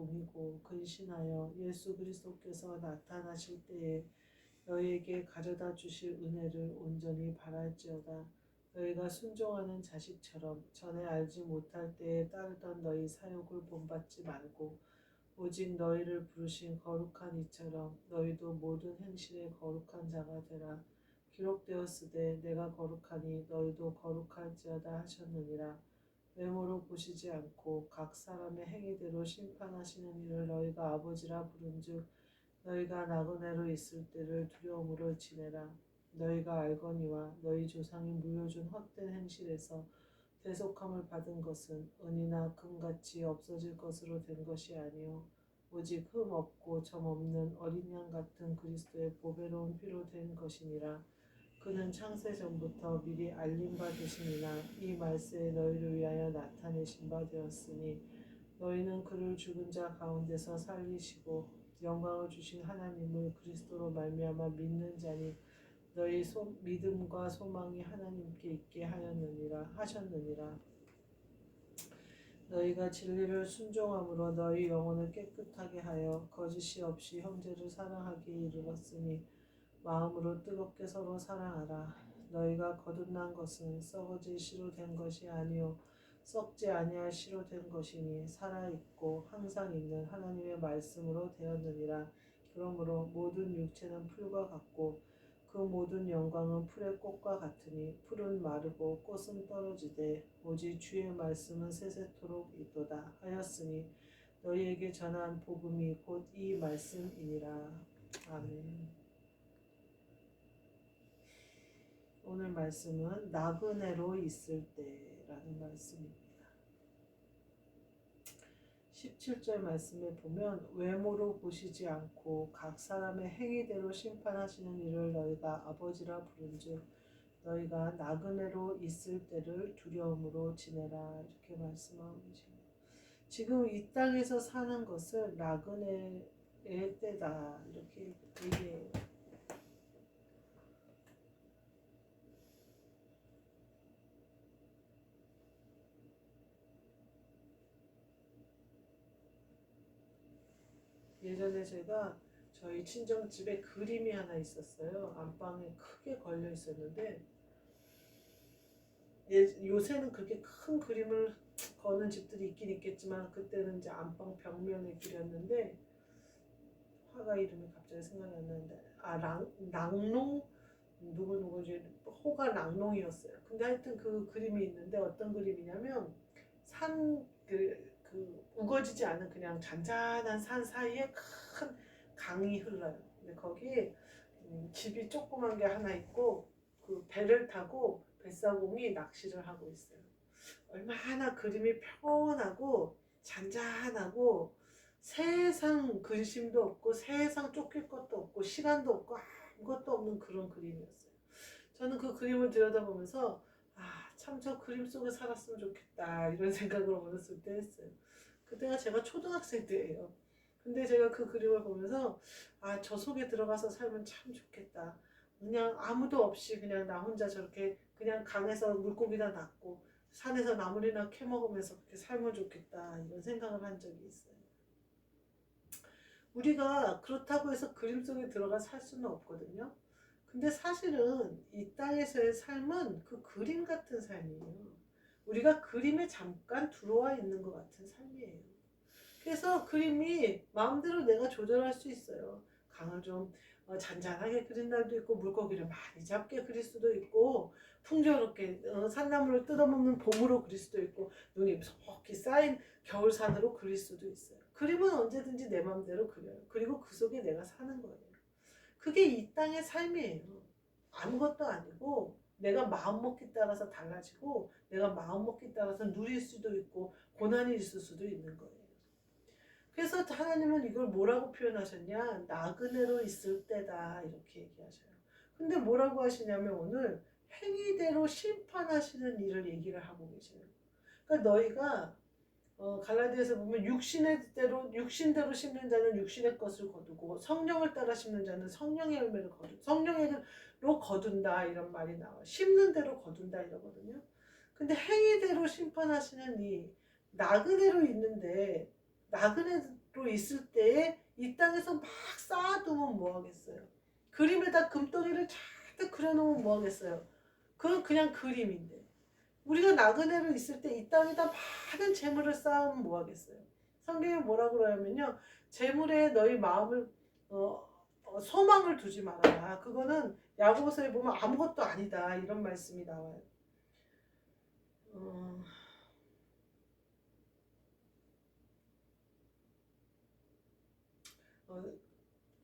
동이고 근신하여 예수 그리스도께서 나타나실 때에 너희에게 가져다 주실 은혜를 온전히 바랄지어다. 너희가 순종하는 자식처럼 전에 알지 못할 때에 따르던 너희 사욕을 본받지 말고 오직 너희를 부르신 거룩한 이처럼 너희도 모든 행실에 거룩한 자가 되라. 기록되었으되 내가 거룩하니 너희도 거룩할지어다 하셨느니라. 외모로 보시지 않고 각 사람의 행위대로 심판하시는 이를 너희가 아버지라 부른즉 너희가 나그네로 있을 때를 두려움으로 지내라. 너희가 알거니와 너희 조상이 물려준 헛된 행실에서 대속함을 받은 것은 은이나 금같이 없어질 것으로 된 것이 아니요 오직 흠 없고 점 없는 어린 양 같은 그리스도의 보배로운 피로 된 것이니라. 그는 창세 전부터 미리 알림 바 되심이나 이 말세에 너희를 위하여 나타내신 바 되었으니 너희는 그를 죽은 자 가운데서 살리시고 영광을 주신 하나님을 그리스도로 말미암아 믿는 자니 너희 믿음과 소망이 하나님께 있게 하셨느니라. 너희가 진리를 순종함으로 너희 영혼을 깨끗하게 하여 거짓이 없이 형제를 사랑하기에 이르렀으니 마음으로 뜨겁게 서로 사랑하라. 너희가 거듭난 것은 썩어질 씨로 된 것이 아니요 썩지 아니할 씨로 된 것이니 살아있고 항상 있는 하나님의 말씀으로 되었느니라. 그러므로 모든 육체는 풀과 같고 그 모든 영광은 풀의 꽃과 같으니 풀은 마르고 꽃은 떨어지되 오직 주의 말씀은 세세토록 있도다 하였으니 너희에게 전한 복음이 곧 이 말씀이니라. 아멘. 오늘 말씀은 나그네로 있을 때라는 말씀입니다. 17절 말씀에 보면 외모로 보시지 않고 각 사람의 행위대로 심판하시는 이를 너희가 아버지라 부른즉 너희가 나그네로 있을 때를 두려움으로 지내라 이렇게 말씀하고 계십니다. 지금 이 땅에서 사는 것을 나그네의 때다 이렇게 얘기해요. 예전에 제가 저희 친정집에 그림이 하나 있었어요. 안방에 크게 걸려 있었는데 요새는 그렇게 큰 그림을 거는 집들이 있긴 있겠지만 그때는 이제 안방 벽면에 그렸는데 화가 이름이 갑자기 생각이 안 나는데 낭농 누구지 호가 낭농이었어요. 근데 하여튼 그 그림이 있는데 어떤 그림이냐면 그 우거지지 않은 그냥 잔잔한 산 사이에 큰 강이 흘러요. 근데 거기 집이 조그만 게 하나 있고 그 배를 타고 뱃사공이 낚시를 하고 있어요. 얼마나 그림이 평온하고 잔잔하고 세상 근심도 없고 세상 쫓길 것도 없고 시간도 없고 아무것도 없는 그런 그림이었어요. 저는 그 그림을 들여다보면서 참 저 그림 속에 살았으면 좋겠다 이런 생각을 어렸을 때 했어요. 그때가 제가 초등학생 때예요. 근데 제가 그 그림을 보면서 저 속에 들어가서 살면 참 좋겠다. 그냥 아무도 없이 그냥 나 혼자 저렇게 그냥 강에서 물고기나 낚고 산에서 나물이나 캐먹으면서 그렇게 살면 좋겠다 이런 생각을 한 적이 있어요. 우리가 그렇다고 해서 그림 속에 들어가 살 수는 없거든요. 근데 사실은 이 땅에서의 삶은 그 그림 같은 삶이에요. 우리가 그림에 잠깐 들어와 있는 것 같은 삶이에요. 그래서 그림이 마음대로 내가 조절할 수 있어요. 강을 좀 잔잔하게 그린 날도 있고 물고기를 많이 잡게 그릴 수도 있고 풍요롭게 산나물을 뜯어먹는 봄으로 그릴 수도 있고 눈이 속히 쌓인 겨울산으로 그릴 수도 있어요. 그림은 언제든지 내 마음대로 그려요. 그리고 그 속에 내가 사는 거예요. 그게 이 땅의 삶이에요. 아무것도 아니고 내가 마음먹기 따라서 달라지고 내가 마음먹기 따라서 누릴 수도 있고 고난이 있을 수도 있는 거예요. 그래서 하나님은 이걸 뭐라고 표현하셨냐? 나그네로 있을 때다 이렇게 얘기하셔요. 근데 뭐라고 하시냐면 오늘 행위대로 심판하시는 일을 얘기를 하고 계셔요. 그러니까 너희가 갈라디아서 보면 육신대로 심는 자는 육신의 것을 거두고 성령을 따라 심는 자는 성령의 열매를 성령으로 거둔다 이런 말이 나와요. 심는 대로 거둔다 이러거든요. 근데 행위대로 심판하시는 이 나그네로 있는데 나그네로 있을 때에 이 땅에서 막 쌓아두면 뭐 하겠어요? 그림에다 금덩이를 잔뜩 그려놓으면 뭐 하겠어요? 그건 그냥 그림인데. 우리가 나그네로 있을 때 이 땅에다 많은 재물을 쌓으면 뭐 하겠어요? 성경에 뭐라 그러냐면요. 재물에 너희 마음을 소망을 두지 말아라. 그거는 야고보서에 보면 아무것도 아니다. 이런 말씀이 나와요. 어, 어,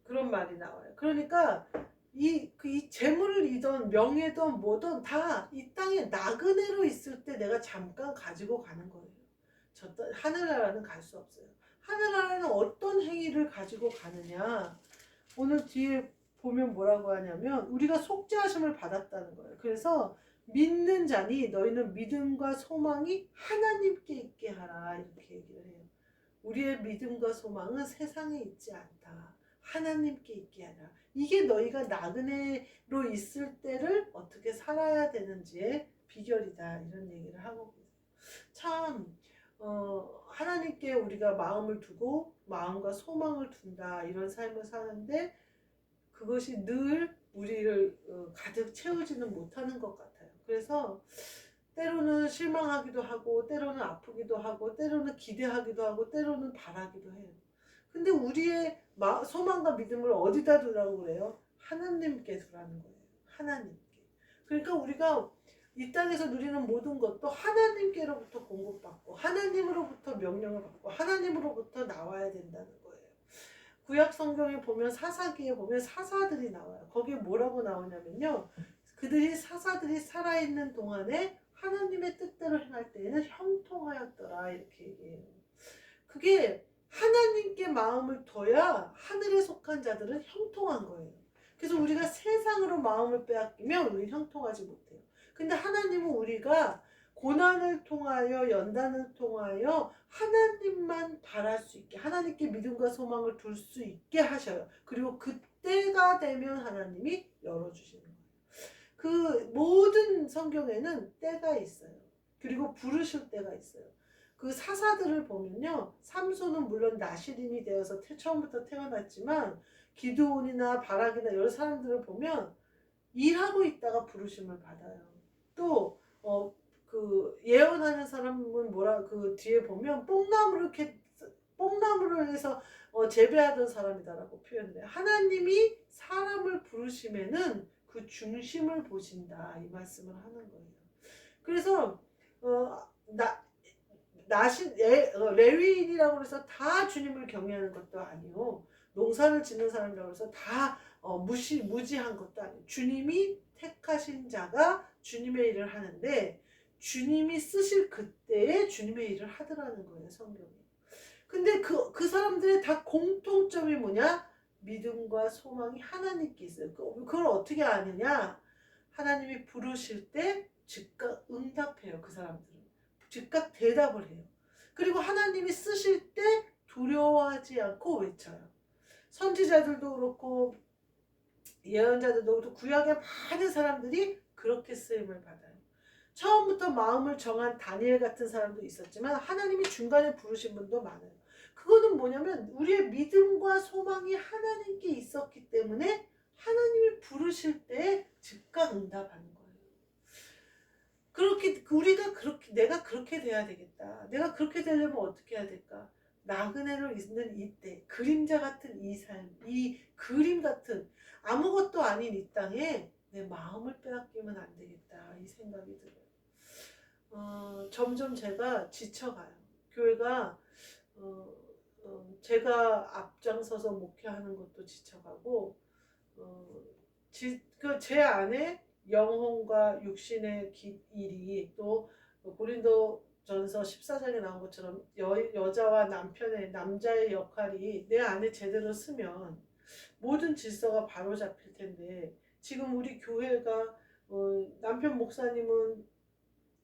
그런 말이 나와요. 그러니까 이 재물이든 명예든 뭐든 다 이 땅에 나그네로 있을 때 내가 잠깐 가지고 가는 거예요. 하늘나라는 갈 수 없어요. 하늘나라는 어떤 행위를 가지고 가느냐. 오늘 뒤에 보면 뭐라고 하냐면 우리가 속죄하심을 받았다는 거예요. 그래서 믿는 자니 너희는 믿음과 소망이 하나님께 있게 하라 이렇게 얘기를 해요. 우리의 믿음과 소망은 세상에 있지 않다. 하나님께 있게 하라. 이게 너희가 나그네로 있을 때를 어떻게 살아야 되는지의 비결이다. 이런 얘기를 하고 계세요. 참 하나님께 우리가 마음을 두고 마음과 소망을 둔다. 이런 삶을 사는데 그것이 늘 우리를 가득 채우지는 못하는 것 같아요. 그래서 때로는 실망하기도 하고 때로는 아프기도 하고 때로는 기대하기도 하고 때로는 바라기도 해요. 근데 우리의 소망과 믿음을 어디다 두라고 그래요? 하나님께 두라는 거예요. 하나님께. 그러니까 우리가 이 땅에서 누리는 모든 것도 하나님께로부터 공급받고 하나님으로부터 명령을 받고 하나님으로부터 나와야 된다는 거예요. 구약 성경에 보면 사사기에 보면 사사들이 나와요. 거기에 뭐라고 나오냐면요. 사사들이 살아있는 동안에 하나님의 뜻대로 행할 때에는 형통하였더라 이렇게 얘기해요. 그게 하나님께 마음을 둬야 하늘에 속한 자들은 형통한 거예요. 그래서 우리가 세상으로 마음을 빼앗기면 우리 형통하지 못해요. 근데 하나님은 우리가 고난을 통하여 연단을 통하여 하나님만 바랄 수 있게 하나님께 믿음과 소망을 둘 수 있게 하셔요. 그리고 그때가 되면 하나님이 열어주시는 거예요. 그 모든 성경에는 때가 있어요. 그리고 부르실 때가 있어요. 그 사사들을 보면요. 삼손은 물론 나시린이 되어서 처음부터 태어났지만 기드온이나 바락이나 여러 사람들을 보면 일하고 있다가 부르심을 받아요. 또 그 예언하는 사람은 그 뒤에 보면 뽕나무를 해서 재배하던 사람이다라고 표현을 해요. 하나님이 사람을 부르심에는 그 중심을 보신다 이 말씀을 하는 거예요. 그래서 레위인이라고 해서 다 주님을 경외하는 것도 아니요. 농사를 짓는 사람이라고 해서 다 무지한 것도 아니에요. 주님이 택하신 자가 주님의 일을 하는데 주님이 쓰실 그때에 주님의 일을 하더라는 거예요. 성경이. 근데 그 사람들의 다 공통점이 뭐냐? 믿음과 소망이 하나님께 있어요. 그걸 어떻게 아느냐? 하나님이 부르실 때 즉각 응답해요. 그 사람들은. 즉각 대답을 해요. 그리고 하나님이 쓰실 때 두려워하지 않고 외쳐요. 선지자들도 그렇고 예언자들도 그렇고 구약의 많은 사람들이 그렇게 쓰임을 받아요. 처음부터 마음을 정한 다니엘 같은 사람도 있었지만 하나님이 중간에 부르신 분도 많아요. 그거는 뭐냐면 우리의 믿음과 소망이 하나님께 있었기 때문에 하나님이 부르실 때 즉각 응답하는 거예요. 내가 그렇게 돼야 되겠다. 내가 그렇게 되려면 어떻게 해야 될까? 나그네로 있는 이때, 그림자 같은 이 삶, 이 그림 같은 아무것도 아닌 이 땅에 내 마음을 빼앗기면 안 되겠다. 이 생각이 들어요. 점점 제가 지쳐가요. 교회가 제가 앞장서서 목회하는 것도 지쳐가고 제 안에 영혼과 육신의 일이 또 고린도전서 14장에 나온 것처럼 여자와 남자의 역할이 내 안에 제대로 쓰면 모든 질서가 바로 잡힐 텐데 지금 우리 교회가 남편 목사님은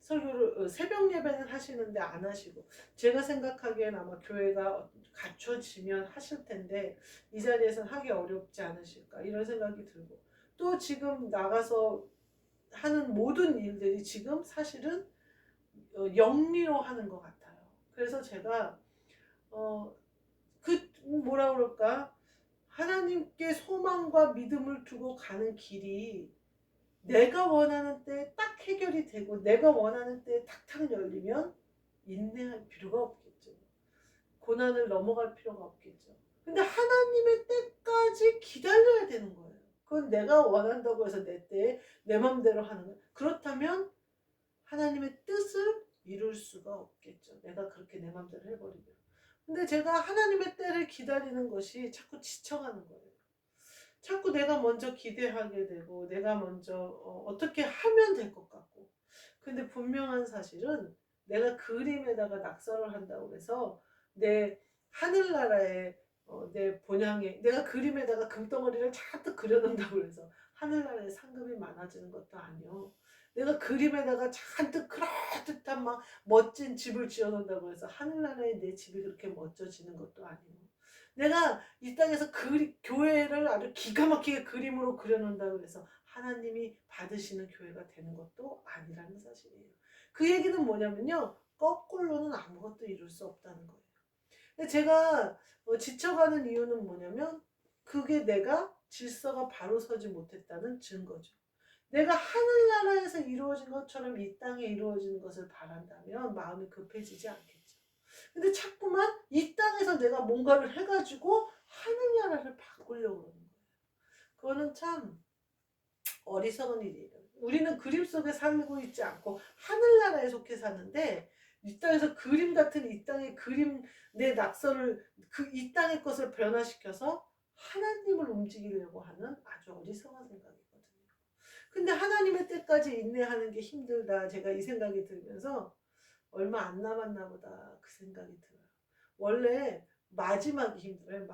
설교를 새벽 예배는 하시는데 안 하시고 제가 생각하기엔 아마 교회가 갖춰지면 하실 텐데 이 자리에서는 하기 어렵지 않으실까 이런 생각이 들고 또 지금 나가서 하는 모든 일들이 지금 사실은 영리로 하는 것 같아요. 그래서 제가 뭐라 그럴까? 하나님께 소망과 믿음을 두고 가는 길이 내가 원하는 때에 딱 해결이 되고 내가 원하는 때에 탁탁 열리면 인내할 필요가 없겠죠. 고난을 넘어갈 필요가 없겠죠. 근데 하나님의 때까지 기다려야 되는 거예요. 그건 내가 원한다고 해서 내 때에 내 맘대로 하는 거예요. 그렇다면 하나님의 뜻을 이룰 수가 없겠죠. 내가 그렇게 내 맘대로 해버리면. 근데 제가 하나님의 때를 기다리는 것이 자꾸 지쳐가는 거예요. 자꾸 내가 먼저 기대하게 되고 내가 먼저 어떻게 하면 될 것 같고. 근데 분명한 사실은 내가 그림에다가 낙서를 한다고 해서 내 하늘나라의 내 본향에 내가 그림에다가 금덩어리를 잔뜩 그려놓는다고 해서 하늘나라의 상급이 많아지는 것도 아니요. 내가 그림에다가 잔뜩 그럴듯한 막 멋진 집을 지어놓는다고 해서 하늘나라의 내 집이 그렇게 멋져지는 것도 아니요. 내가 이 땅에서 교회를 아주 기가 막히게 그림으로 그려놓는다고 해서 하나님이 받으시는 교회가 되는 것도 아니라는 사실이에요. 그 얘기는 뭐냐면요. 거꾸로는 아무것도 이룰 수 없다는 거예요. 근데 제가 지쳐가는 이유는 뭐냐면 그게 내가 질서가 바로 서지 못했다는 증거죠. 내가 하늘나라에서 이루어진 것처럼 이 땅에 이루어지는 것을 바란다면 마음이 급해지지 않겠죠. 근데 자꾸만 이 땅에서 내가 뭔가를 해가지고 하늘나라를 바꾸려고 그러는 거예요. 그거는 참 어리석은 일이에요. 우리는 그림 속에 살고 있지 않고 하늘나라에 속해 사는데 이 땅에서 그림 같은 이 땅의 그림 내 낙서를 이 땅의 것을 변화시켜서 하나님을 움직이려고 하는 아주 어리석은 생각이거든요. 근데 하나님의 때까지 인내하는 게 힘들다. 제가 이 생각이 들면서 얼마 안 남았나 보다 그 생각이 들어요. 원래 마지막이 힘들어요.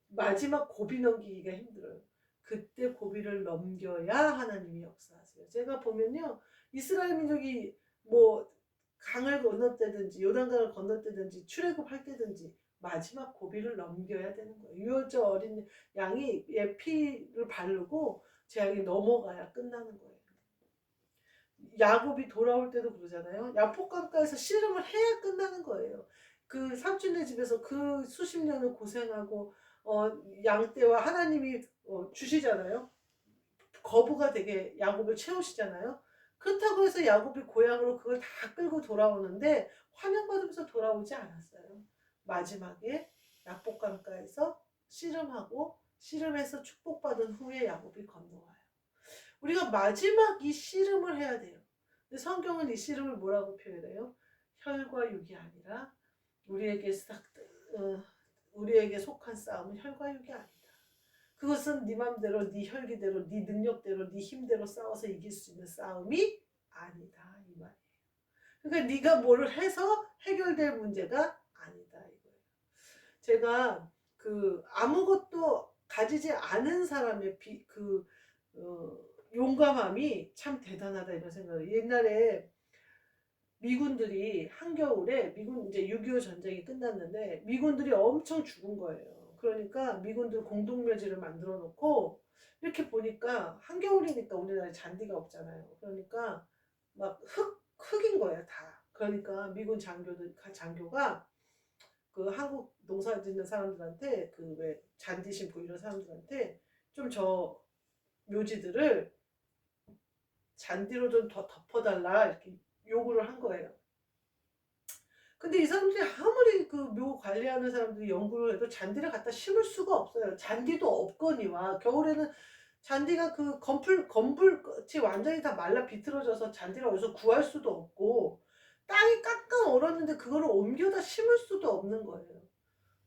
마지막 고비 넘기기가 힘들어요. 그때 고비를 넘겨야 하나님이 역사하세요. 제가 보면요. 이스라엘 민족이 뭐 강을 건넜다든지 요단강을 건넜다든지 출애굽할 때든지 마지막 고비를 넘겨야 되는 거예요. 유월절 어린 양이 얘 피를 바르고 재앙이 넘어가야 끝나는 거예요. 야곱이 돌아올 때도 그러잖아요. 야복강가에서 씨름을 해야 끝나는 거예요. 그 삼촌네 집에서 그 수십 년을 고생하고 양떼와 하나님이 주시잖아요. 거부가 되게 야곱을 채우시잖아요. 그렇다고 해서 야곱이 고향으로 그걸 다 끌고 돌아오는데 환영받으면서 돌아오지 않았어요. 마지막에 야복강가에서 씨름하고 씨름해서 축복받은 후에 야곱이 건너와요. 우리가 마지막 이 씨름을 해야 돼요. 근데 성경은 이 씨름을 뭐라고 표현해요? 혈과 육이 아니라 우리에게 속한 싸움은 혈과 육이 아니다. 그것은 네 맘대로 네 혈기대로 네 능력대로 네 힘대로 싸워서 이길 수 있는 싸움이 아니다 이 말이에요. 그러니까 네가 뭐를 해서 해결될 문제가 아니다 이거예요. 제가 아무것도 가지지 않은 사람의 용감함이 참 대단하다 이런 생각을. 옛날에 미군들이 한겨울에 이제 6.25 전쟁이 끝났는데 미군들이 엄청 죽은 거예요. 그러니까 미군들 공동묘지를 만들어 놓고 이렇게 보니까 한겨울이니까 우리나라에 잔디가 없잖아요. 그러니까 막 흙인 거예요 다. 그러니까 미군 장교가 그 한국 농사 짓는 사람들한테 그 왜 잔디 심고 이런 사람들한테 좀 저 묘지들을 잔디로 좀 더 덮어달라 이렇게 요구를 한 거예요. 근데 이 사람들이 아무리 그 묘 관리하는 사람들이 연구를 해도 잔디를 갖다 심을 수가 없어요. 잔디도 없거니와 겨울에는 잔디가 그 건불꽃이 완전히 다 말라 비틀어져서 잔디를 어디서 구할 수도 없고 땅이 깡깡 얼었는데 그거를 옮겨다 심을 수도 없는 거예요.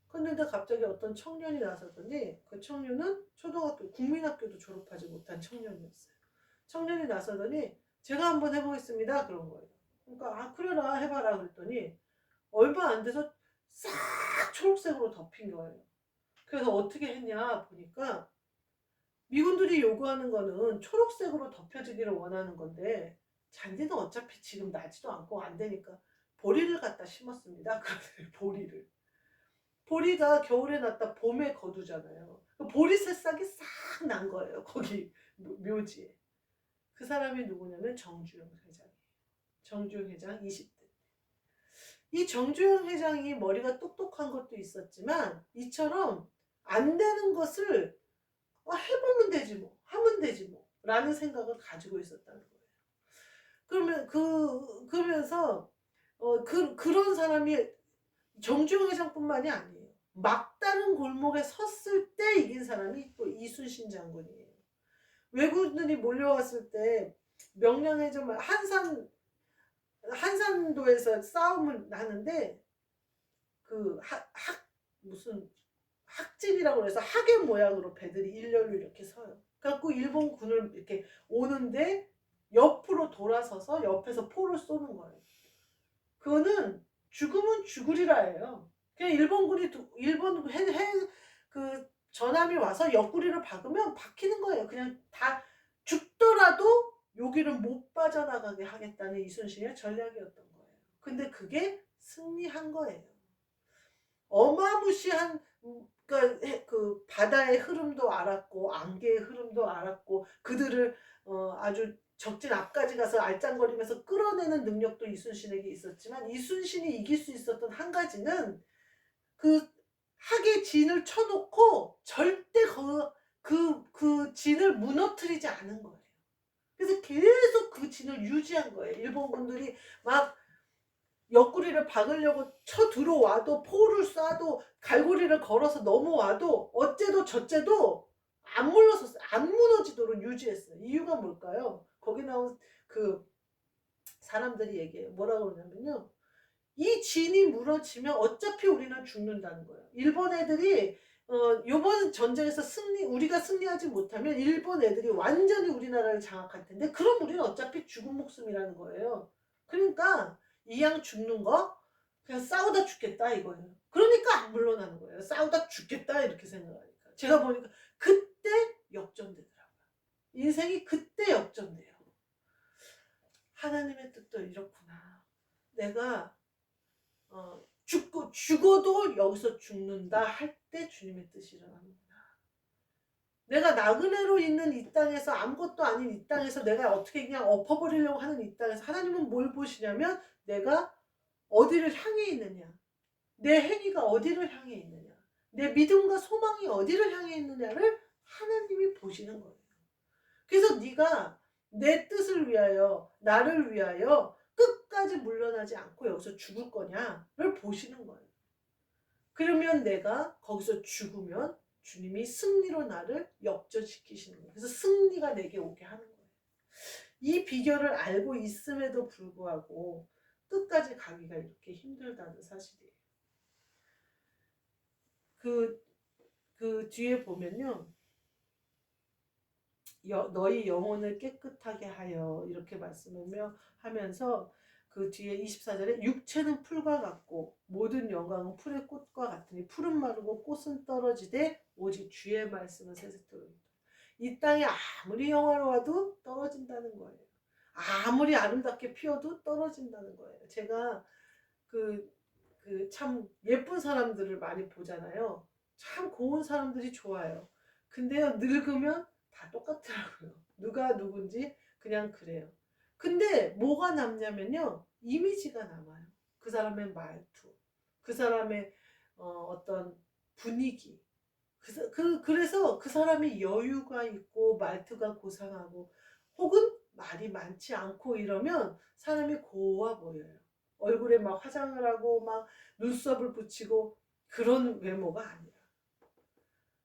근데 갑자기 어떤 청년이 나서더니 그 청년은 초등학교 국민학교도 졸업하지 못한 청년이었어요. 청년이 나서더니 제가 한번 해보겠습니다 그런 거예요. 그러니까 그래라 해봐라 그랬더니 얼마 안 돼서 싹 초록색으로 덮인 거예요. 그래서 어떻게 했냐 보니까 미군들이 요구하는 거는 초록색으로 덮여지기를 원하는 건데 잔디는 어차피 지금 나지도 않고 안 되니까 보리를 갖다 심었습니다. 보리를. 보리가 겨울에 났다 봄에 거두잖아요. 보리 새싹이 싹 난 거예요. 거기 묘지에. 그 사람이 누구냐면 정주영 회장이에요. 정주영 회장 20대. 이 정주영 회장이 머리가 똑똑한 것도 있었지만 이처럼 안 되는 것을 해보면 되지 뭐, 하면 되지 뭐 라는 생각을 가지고 있었다는 거예요. 그러면서 그런 사람이 정주영 회장뿐만이 아니에요. 막다른 골목에 섰을 때 이긴 사람이 또 이순신 장군이에요. 왜군들이 몰려왔을 때 명량해전 한산도에서 싸움을 하는데 그 무슨 학진이라고 해서 하계 모양으로 배들이 일렬로 이렇게 서요. 그래갖고 일본군을 이렇게 오는데 옆으로 돌아서서 옆에서 포를 쏘는 거예요. 그거는 죽으면 죽으리라예요. 그냥 일본 그 전함이 와서 옆구리를 박으면 박히는 거예요. 그냥 다 죽더라도 여기를 못 빠져나가게 하겠다는 이순신의 전략이었던 거예요. 근데 그게 승리한 거예요. 어마무시한 그 바다의 흐름도 알았고 안개의 흐름도 알았고 그들을 아주 적진 앞까지 가서 알짱거리면서 끌어내는 능력도 이순신에게 있었지만 이순신이 이길 수 있었던 한 가지는 그 학의 진을 쳐놓고 절대 그 진을 무너뜨리지 않은 거예요. 그래서 계속 그 진을 유지한 거예요. 일본군들이 막 옆구리를 박으려고 쳐 들어와도 포를 쏴도 갈고리를 걸어서 넘어와도 어째도 저째도 안 물러섰어요. 안 무너지도록 유지했어요. 이유가 뭘까요? 거기 나온 그 사람들이 얘기해요. 뭐라고 그러냐면요. 이 진이 무너지면 어차피 우리는 죽는다는 거예요. 일본 애들이 요번 전쟁에서 우리가 승리하지 못하면 일본 애들이 완전히 우리나라를 장악할 텐데 그럼 우리는 어차피 죽은 목숨이라는 거예요. 그러니까 이왕 죽는 거 그냥 싸우다 죽겠다 이거예요. 그러니까 안 물러나는 거예요. 싸우다 죽겠다 이렇게 생각하니까. 제가 보니까 그때 역전되더라고요. 인생이 그때 역전돼요. 하나님의 뜻도 이렇구나. 내가 죽어도 여기서 죽는다 할 때 주님의 뜻이 일어나는구나. 내가 나그네로 있는 이 땅에서 아무것도 아닌 이 땅에서 내가 어떻게 그냥 엎어버리려고 하는 이 땅에서 하나님은 뭘 보시냐면 내가 어디를 향해 있느냐. 내 행위가 어디를 향해 있느냐. 내 믿음과 소망이 어디를 향해 있느냐를 하나님이 보시는 거예요. 그래서 네가 내 뜻을 위하여 나를 위하여 끝까지 물러나지 않고 여기서 죽을 거냐를 보시는 거예요. 그러면 내가 거기서 죽으면 주님이 승리로 나를 역전시키시는 거예요. 그래서 승리가 내게 오게 하는 거예요. 이 비결을 알고 있음에도 불구하고 끝까지 가기가 이렇게 힘들다는 사실이에요. 그 뒤에 보면요. 너희 영혼을 깨끗하게 하여 이렇게 말씀하면서 그 뒤에 24절에 육체는 풀과 같고 모든 영광은 풀의 꽃과 같으니 풀은 마르고 꽃은 떨어지되 오직 주의 말씀은 세세토록이다. 이 땅이 아무리 영화로워도 떨어진다는 거예요. 아무리 아름답게 피어도 떨어진다는 거예요. 제가 참 예쁜 사람들을 많이 보잖아요. 참 고운 사람들이 좋아요. 근데요 늙으면 다 똑같더라고요. 누가 누군지 그냥 그래요. 근데 뭐가 남냐면요. 이미지가 남아요. 그 사람의 말투, 그 사람의 어떤 분위기. 그래서 그 사람이 여유가 있고 말투가 고상하고 혹은 말이 많지 않고 이러면 사람이 고와 보여요. 얼굴에 막 화장을 하고 막 눈썹을 붙이고 그런 외모가 아니라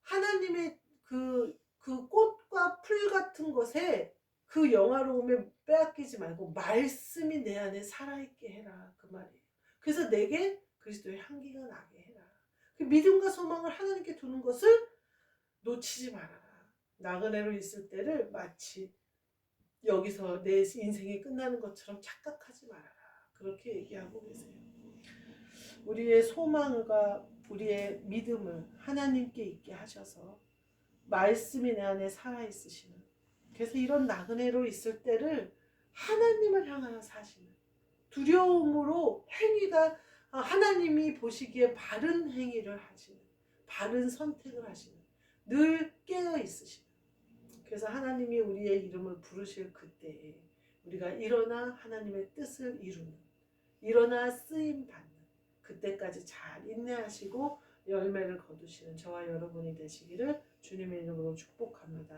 하나님의 그 꽃과 풀 같은 것에 그 영화로움에 빼앗기지 말고 말씀이 내 안에 살아있게 해라 그 말이에요. 그래서 내게 그리스도의 향기가 나게 해라. 그 믿음과 소망을 하나님께 두는 것을 놓치지 말아라. 나그네로 있을 때를 마치 여기서 내 인생이 끝나는 것처럼 착각하지 말아라. 그렇게 얘기하고 계세요. 우리의 소망과 우리의 믿음을 하나님께 있게 하셔서 말씀이 내 안에 살아있으시는 그래서 이런 나그네로 있을 때를 하나님을 향하여 사시는 두려움으로 행위가 하나님이 보시기에 바른 행위를 하시는 바른 선택을 하시는 늘 깨어 있으시는 그래서 하나님이 우리의 이름을 부르실 그때에 우리가 일어나 하나님의 뜻을 이루는 일어나 쓰임받는 그때까지 잘 인내하시고 열매를 거두시는 저와 여러분이 되시기를 주님의 이름으로 축복합니다.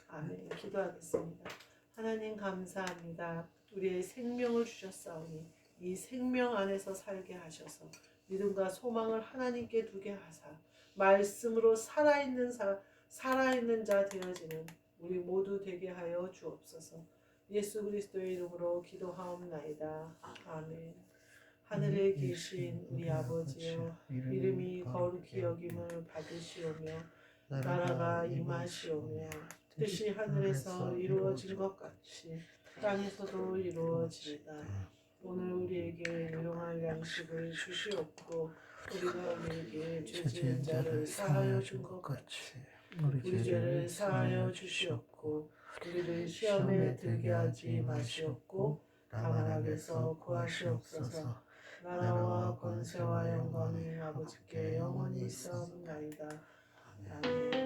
아멘. 기도하겠습니다. 하나님 감사합니다. 우리의 생명을 주셨사오니 이 생명 안에서 살게 하셔서 믿음과 소망을 하나님께 두게 하사 말씀으로 살아있는 자 되어지는 우리 모두 되게 하여 주옵소서. 예수 그리스도의 이름으로 기도하옵나이다. 아멘. 하늘에 계신 우리 아버지여, 이름이 거룩히 여김을 받으시오며 나라가 임하시오며 뜻이 하늘에서 이루어진 것 같이 땅에서도 이루어지이다. 오늘 우리에게 일용할 양식을 주시옵고 우리가 우리에게 죄 지은 자를 사하여 준 것 같이 우리 죄를 사하여 주시옵고 우리를 시험에 들게 하지 마시옵고 다만 악에서 구하시옵소서. 나라와 권세와 영광이 아버지께 영원히 있사옵나이다. 아멘.